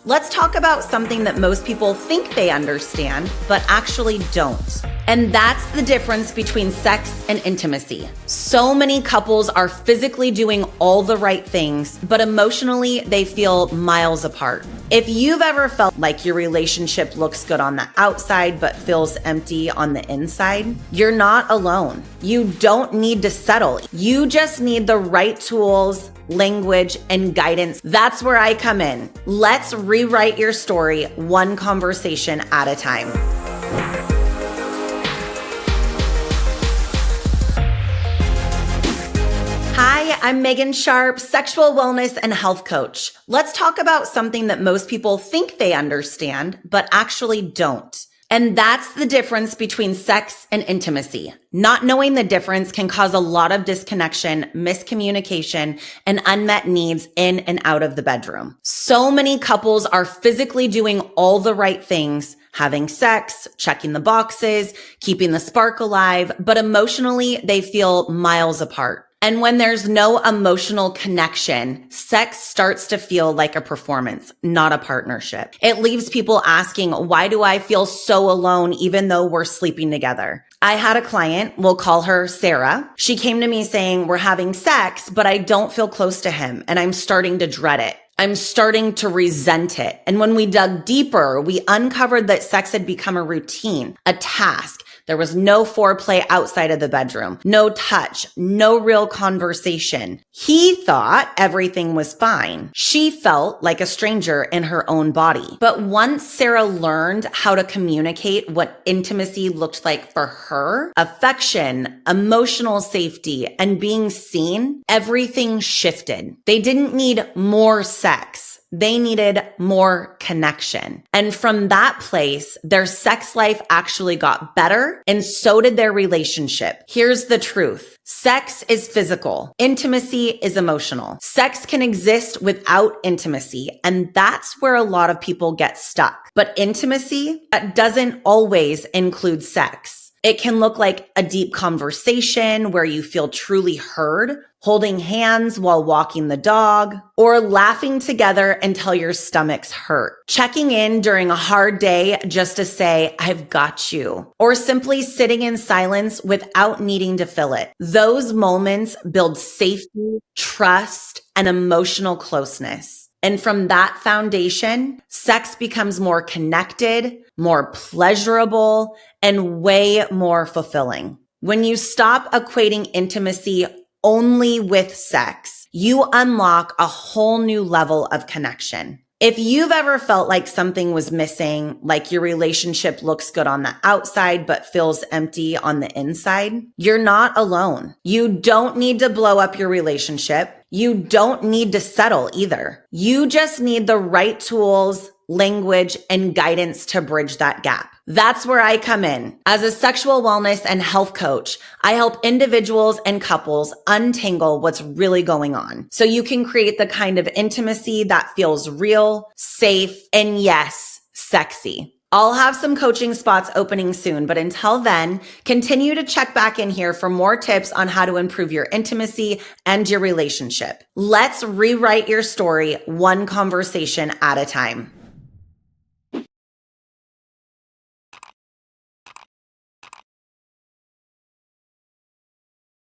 Let's talk about something that most people think they understand, but actually don't. And that's the difference between sex and intimacy. So many couples are physically doing all the right things, but emotionally they feel miles apart. If you've ever felt like your relationship looks good on the outside but feels empty on the inside, you're not alone. You don't need to settle. You just need the right tools, language, and guidance. That's where I come in. Let's rewrite your story one conversation at a time. Hi, I'm Megan Sharpe, sexual wellness and health coach. Let's talk about something that most people think they understand, but actually don't. And that's the difference between sex and intimacy. Not knowing the difference can cause a lot of disconnection, miscommunication, and unmet needs in and out of the bedroom. So many couples are physically doing all the right things, having sex, checking the boxes, keeping the spark alive, but emotionally they feel miles apart. And when there's no emotional connection, sex starts to feel like a performance, not a partnership. It leaves people asking, why do I feel so alone even though we're sleeping together? I had a client, we'll call her Sarah. She came to me saying, we're having sex, but I don't feel close to him and I'm starting to dread it. I'm starting to resent it. And when we dug deeper, we uncovered that sex had become a routine, a task. There was no foreplay outside of the bedroom, no touch, no real conversation. He thought everything was fine. She felt like a stranger in her own body. But once Sarah learned how to communicate what intimacy looked like for her, affection, emotional safety, and being seen, everything shifted. They didn't need more sex. They needed more connection. And from that place, their sex life actually got better, and so did their relationship. Here's the truth. Sex is physical. Intimacy is emotional. Sex can exist without intimacy, and that's where a lot of people get stuck. But intimacy, that doesn't always include sex. It can look like a deep conversation where you feel truly heard, holding hands while walking the dog, or laughing together until your stomachs hurt. Checking in during a hard day just to say, I've got you, or simply sitting in silence without needing to fill it. Those moments build safety, trust, and emotional closeness. And from that foundation, sex becomes more connected, more pleasurable, and way more fulfilling. When you stop equating intimacy only with sex, you unlock a whole new level of connection. If you've ever felt like something was missing, like your relationship looks good on the outside but feels empty on the inside, you're not alone. You don't need to blow up your relationship. You don't need to settle either. You just need the right tools, language, and guidance to bridge that gap. That's where I come in. As a sexual wellness and health coach, I help individuals and couples untangle what's really going on so you can create the kind of intimacy that feels real, safe, and yes, sexy. I'll have some coaching spots opening soon, but until then, continue to check back in here for more tips on how to improve your intimacy and your relationship. Let's rewrite your story one conversation at a time.